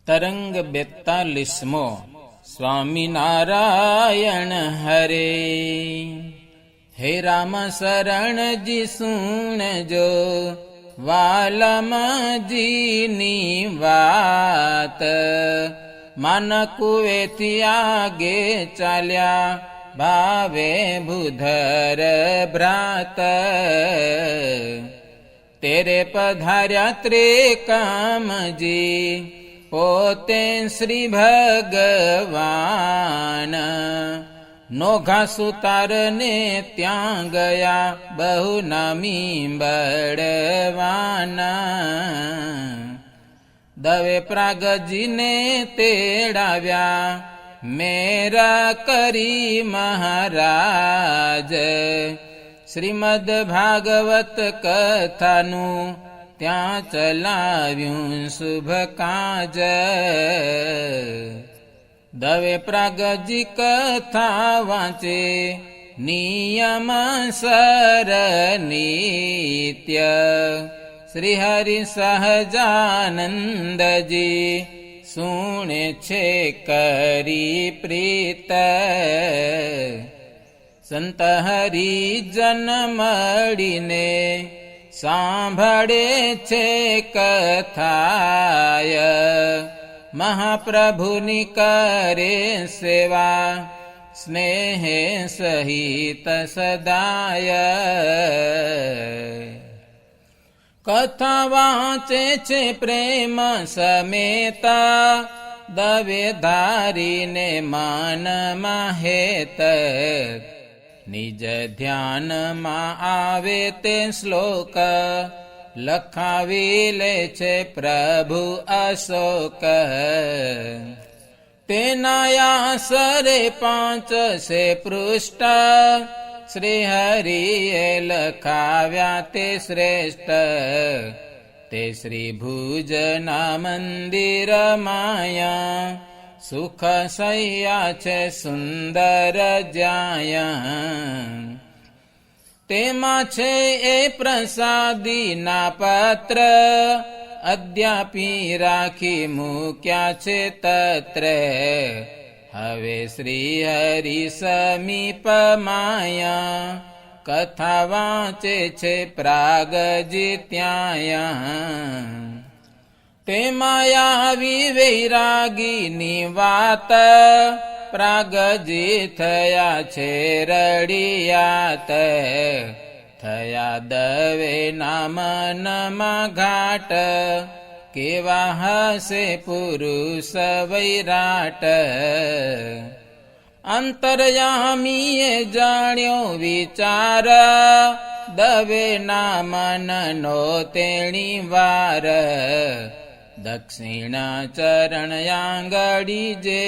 તરંગ 42મો સ્વામિનારાયણ હરે. હે રામ શરણજી સુણજો વાલમજીની વાત, માનકુવેથી આગે ચાલ્યા ભાવે ભૂધર ભ્રાત. તેરે પધાર્યા ત્રિકામજી પોતે શ્રી ભગવાન, નોઘા સુતારને ત્યાં ગયા બહુ નામી બળવાના. દવે પ્રાગજીને તેડાવ્યા મેરા કરી મહારાજ, શ્રીમદ ભાગવત કથાનું ત્યાં ચલાવ્યું શુભ કાજ. દવે પ્રાગજી કથા વાંચે નિયમ સર નિત્ય, શ્રી હરિ સહજાનંદજી સુણે છે કરી પ્રીત. સંત હરિજન મળીને સાંભળે છે કથાય, મહાપ્રભુની કરે સેવા સ્નેહ સહિત સદાય. કથા વાંચે છે પ્રેમ સમેતા, દવે ધારીને માનમાં હેત. નિજ ધ્યાનમાં આવે તે શ્લોક લખાવી લે છે પ્રભુ અશોક. તેના આસરે 5 છે પૃષ્ઠ, શ્રી હરિએ લખાવ્યા તે શ્રેષ્ઠ. તે શ્રી ભુજના મંદિર માયા, સુખ સૈયા છે સુંદર જ્યાં. તેમાં છે એ પ્રસાદીના પત્ર, અદ્યાપી રાખી મૂક્યા છે તત્ર. હવે શ્રી હરિ સમીપ માયા, કથા વાંચે છે પ્રાગજી ત્યાં. તેમાં આવી વૈરાગીની વાત, પ્રાગજી થયા છે રડિયાત. થયા દવે નામનમાં ઘાટ, કેવા હશે પુરુષ વૈરાટ. અંતર્યામીએ જાણ્યો વિચાર, દવે નામનનો તેણી વાર. દક્ષિણા ચરણ આંગળી જે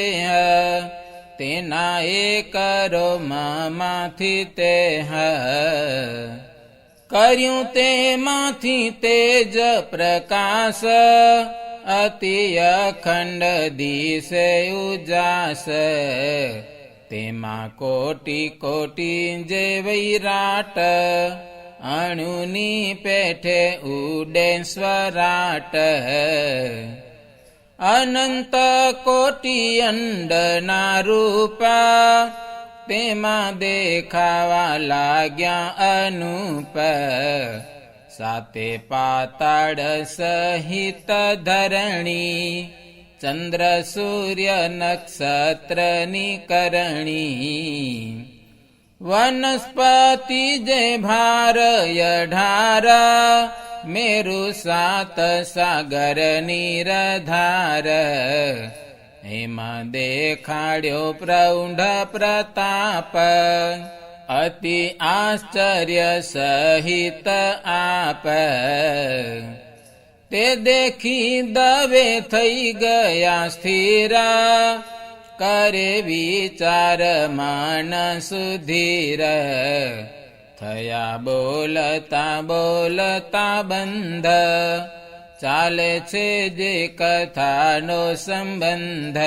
તેના એ કરો માંથી તે કર્યું. તેમાંથી તેજ પ્રકાશ, અતિ અખંડ દિશે ઉજાસ. તેમાં કોટી કોટી જે વૈરાટ, અણુની પેઠે ઉડે સ્વરાટ. અનંત કોટી અંડના રૂપા, તેમાં દેખાવા લાગ્યા અનુપ. સાતે પાતાળ સહિત ધરણી, ચંદ્ર સૂર્ય નક્ષત્રની કરણી. વનસ્પતિ જે ભાર 18, મેરુ 7 સાગર નીરધાર. એમાં દેખાડ્યો પ્રૌઢ પ્રતાપ, અતિ આશ્ચર્ય સહિત આપ. તે દેખી દવે થઈ ગયા સ્થિર, કરે વિચાર માન સુધીર. થયા બોલતા બોલતા બંધ, ચાલે છે જે કથાનો સંબંધ.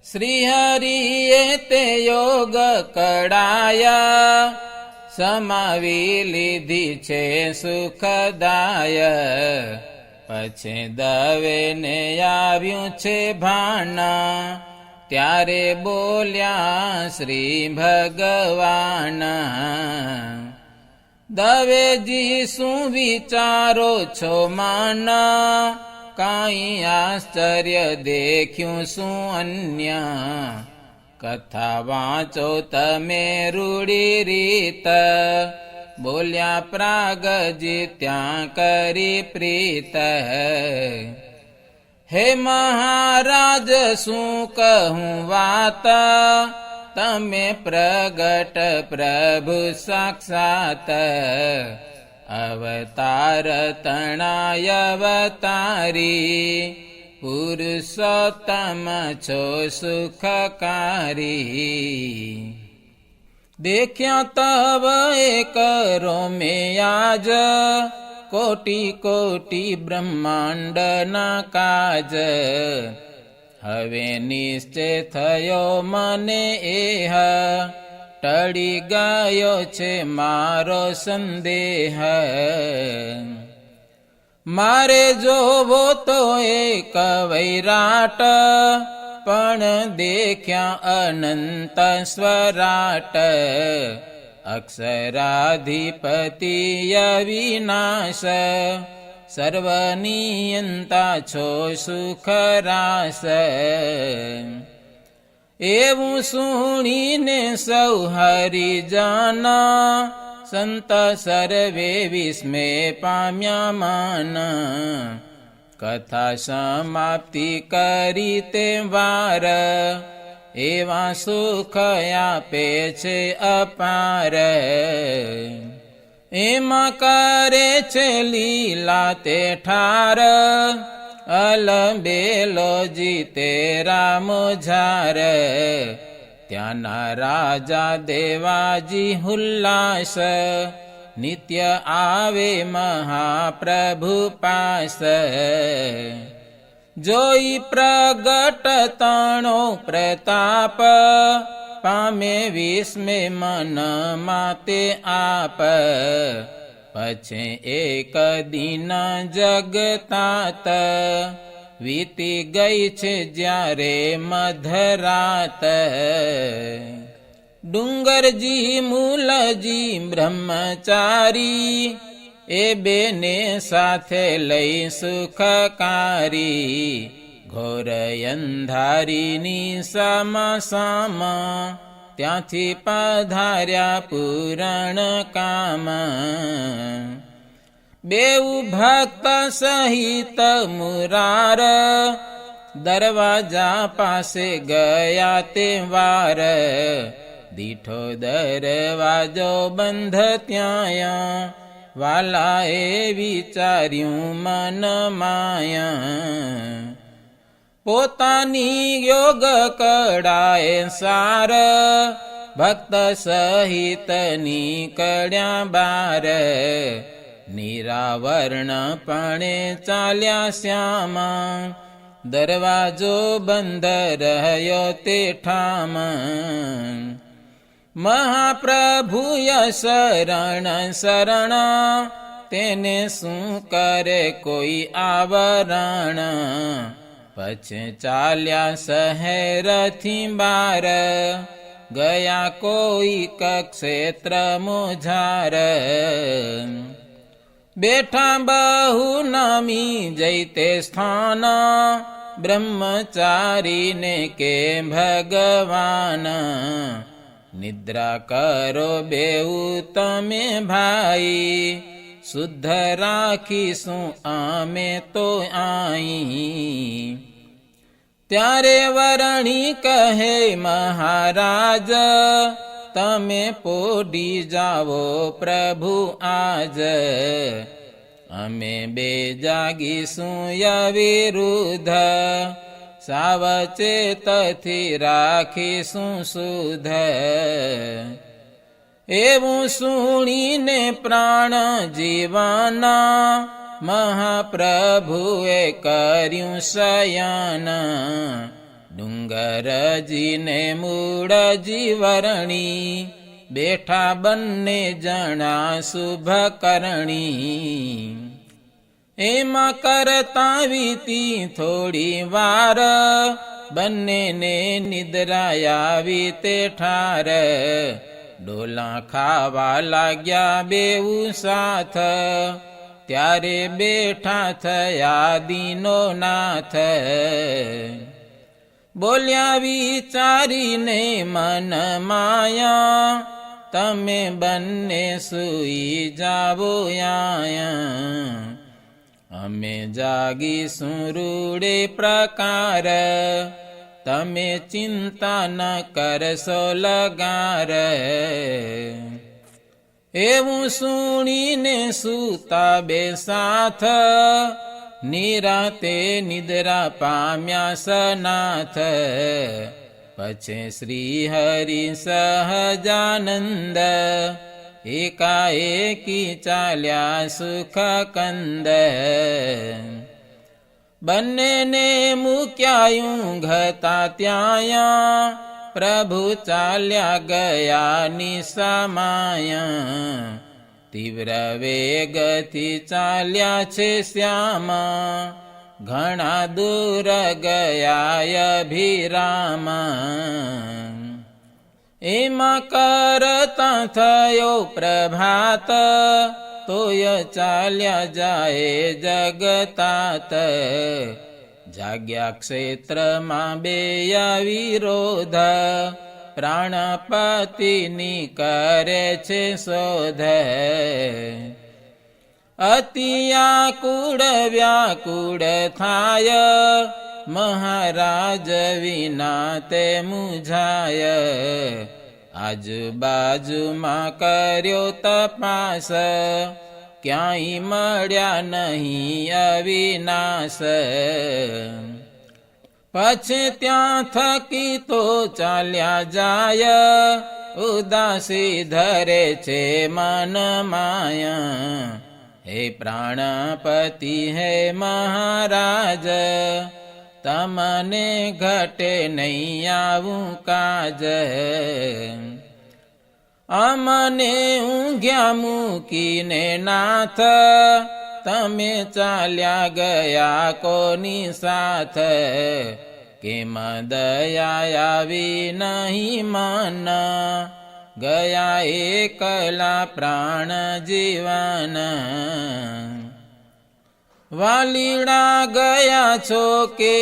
શ્રી હરિએ તે યોગ કળાયા, સમાવી લીધી છે સુખદાય. પછી દવેને આવ્યું છે ભાન, ત્યારે બોલ્યા શ્રી ભગવાન. દવેજી શું વિચારો છો માન, કાંઈ આશ્ચર્ય દેખ્યું શું અન્ય. કથા વાંચો તમે રૂડી રીત, બોલ્યા પ્રાગજી ત્યાં કરી પ્રીત. હે મહારાજ શું કહું વાત, તમે પ્રગટ પ્રભુ સાક્ષાત. અવતાર તણાય અવતારી, પુરુષોત્તમ છો સુખકારી. દેખ્યા તવ એક રોમે આજ, કોટી કોટી બ્રહ્માંડના કાજ. હવે નિશ્ચય થયો મને એહ, ટળી ગયો છે મારો સંદેહ. મારે જોવો તો એક વૈરાટ, પણ દેખ્યા અનંત સ્વરાટ. અક્ષરાધિપતિ અવિનાશ, સર્વનિયંતા છો સુખરાસ. એવું સુણીને સૌ હરિજન, સંત સર્વે વિસ્મય પામ્યા મન. કથા સમાપ્તિ કરી તે વાર, એવા સુખ આપે છે અપાર. એમાં કરે છે લીલા તે ઠાર, અલબેલો જીતે રામો ઝાર. ત્યાંના રાજા દેવાજી હુલ્લાસ, નિત્ય આવે મહાપ્રભુ પાસ. જોઈ પ્રગટ તણો પ્રતાપ, પામે વિસ્મય મન માતે આપ. પછી એક દિન જગતાત, વીતી ગઈ છે જ્યારે મધરાત. ડુંગરજી મૂલજી બ્રહ્મચારી, એ બેને સાથે લઈ સુખકારી. ઘોર અંધારીની સામ, ત્યાંથી પધાર્યા પૂરણ કામ. બેઉ ભક્ત સહિત મુરાર, દરવાજા પાસે ગયા તે વાર. દીઠો દરવાજો બંધ ત્યાં, વાલાએ વિચાર્યું મન માયા. પોતાની યોગ કળાએ સાર, ભક્ત સહિત નીકળ્યા બાર. નિરાવર્ણપણે ચાલ્યા શ્યામ, દરવાજો બંધ રહ્યો તે ઠામ. મહાપ્રભુય શરણ શરણ, તેને શું કરે કોઈ આવરણ. પછી ચાલ્યા શહેરથી બાર, ગયા કોઈક ક્ષેત્ર મોઝાર. બેઠા બહુ નામી જૈતે સ્થાન, બ્રહ્મચારીને કે ભગવાન. નિદ્રા કરો બેઉ તમે ભાઈ, શુદ્ધ રાખીશું અમે તો આઈ. ત્યારે વરણી કહે મહારાજ, તમે પોડી જાવો પ્રભુ આજ. અમે બે જાગીશું અવિરુદ્ધ, સાવચેતથી રાખીશું સુધ. એવું સુણીને પ્રાણ જીવાના, મહાપ્રભુએ કર્યું શયન. ડુંગરજીને મૂળજી વરણી, બેઠા બંને જણા શુભ કરણી. એમાં કરતા વીતી થોડી વાર, બંનેને નિદ્રા આવી તે ઠાર. ડોલા ખાવા લાગ્યા બેઉ સાથ, ત્યારે બેઠા થયા દીનો નાથ. બોલ્યા વિચારીને મન માયા, તમે બંને સૂઈ જાવો આયા. અમે જાગીશું રૂડે પ્રકાર, તમે ચિંતા ન કરશો લગાર. એવું સુણીને સૂતા બે સાથ, નિરાતે નિદ્રા પામ્યા સનાથ. પછી શ્રી હરિ સહજાનંદ, એકાએકી ચાલ્યા સુખ કંદ. બંનેને મૂક્યા ઊંઘતા ત્યાં, પ્રભુ ચાલ્યા ગયા નિસમાયા. તીવ્ર વેગથી ચાલ્યા છે શ્યામ, ઘણા દૂર ગયા અભિરામ. એમાં કરતા થયો પ્રભાત, તોય ચાલ્યા જાય જગતાત. જાગ્યા ક્ષેત્રમાં બે વિરોધ, પ્રાણપતિની કરે છે શોધ. અતિ આકુળ વ્યાકુળ થાય, મહારાજ વિના તે મૂંઝાય. આજુબાજુમાં કર્યો તપાસ, ક્યાંય મળ્યા નહીં અવિનાશ. પછી ત્યાં થકી તો ચાલ્યા જાય, ઉદાસી ધરે છે મન માયા. હે પ્રાણપતિ હે મહારાજ, તમને ઘટે નહીં આવું કાજ. અમને ઊંઘ્યા મૂકીને નાથ, તમે ચાલ્યા ગયા કોની સાથ. કેમ દયા આવી નહીં મન, ગયા એકલા પ્રાણ જીવન. વાલીડા ગયા છો કે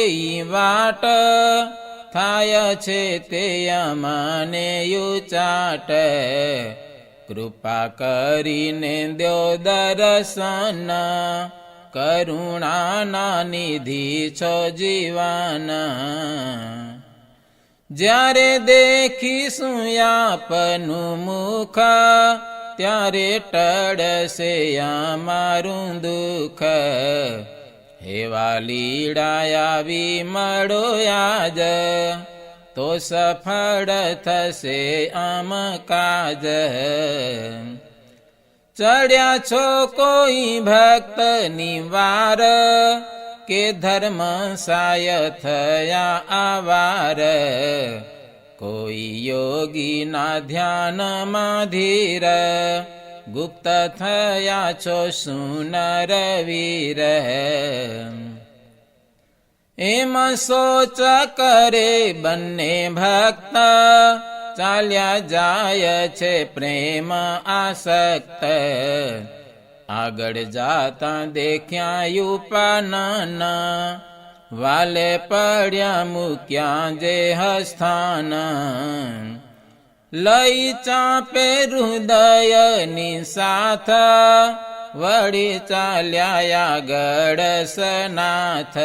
વાટ, થાય છે તે અમને યુચાટ. કૃપા કરીને દ્યો દર્શન, કરુણાના નિધિ છો જીવન. જ્યારે દેખીશું આપનું મુખ, ત્યારે ટળશે અમારું દુઃખ. હે વાલીડા આવી મળો આજ, તો સફળ થશે આમ કાજ. ચડ્યા છો કોઈ ભક્તની વાર, કે ધર્મ સાય થયા આવાર. કોઈ યોગીના ધ્યાનમાં ધીર, ગુપ્ત થયા છો સુનર વીર. એમાં સોચ કરે બંને ભક્ત, ચાલ્યા જાય છે પ્રેમ આસક્ત. આગળ જાતા દેખ્યા યુપાનન, વાલે પડ્યા મૂક્યા જે હસ્થાન. લઈ ચાપે હૃદયની સાથ, વળી ચાલ્યા આગળ સનાથ.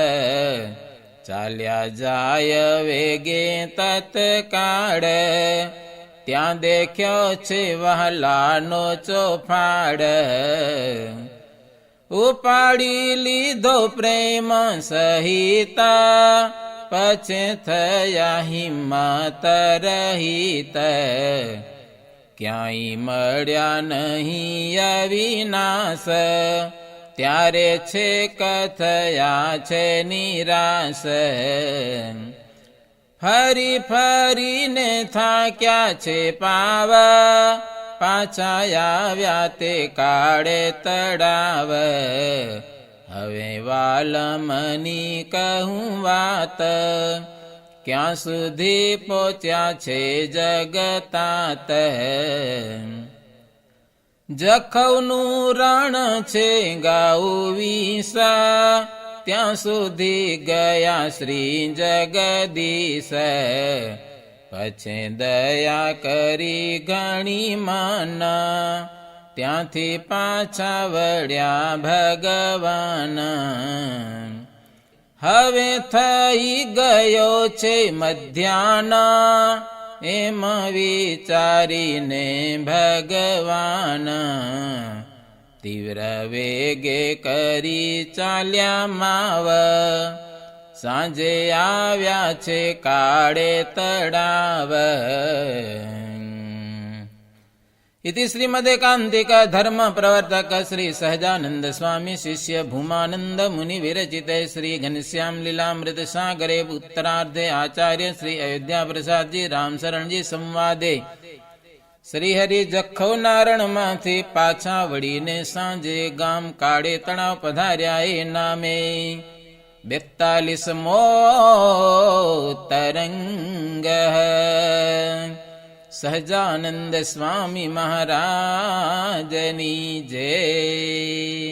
ચાલ્યા જાય વેગે તત્કાળ, ત્યાં દેખ્યો છે વહાલાનો ચોફાડ. ઉપાડી લીધો પ્રેમ સહિત, પછી થયા હિંમત રહિત. ક્યાંય મળ્યા નહીં અવિનાશ, ત્યારે છે કથયા છે નિરાશ. ફરી ફરીને થાક્યા છે પાવ, પાછા આવ્યા તે કાળે તળાવ. હવે વાલમની કહું વાત, ક્યાં સુધી પહોંચ્યા છે જગતાત. જખૌનું રણ છે ગાઉં વિસા, ત્યાં સુધી ગયા શ્રી જગદીશ. પછી દયા કરી ઘણી માના, ત્યાંથી પાછા વળ્યા ભગવાન. હવે થઈ ગયો છે મધ્યાહ્ન, એમ વિચારીને ભગવાન તીવ્ર વેગે કરી ચાલ્યા માવ. સાંજે આવ્યા છે કાળે તળાવ. इति श्रीमदेकान्तिक धर्म प्रवर्तक श्री सहजानंद स्वामी शिष्य भूमानंद मुनि विरचिते श्री घनश्याम लीलामृत सागरे उत्तरार्धे आचार्य श्री अयोध्या प्रसाद जी राम शरण जी संवादे श्री हरि जखौ नारण माथी पाछा वळीने सांजे गाम काळे तणाव पधार्या ए नामे 42मो तरंग. સહજાનંદ સ્વામી મહારાજની જય.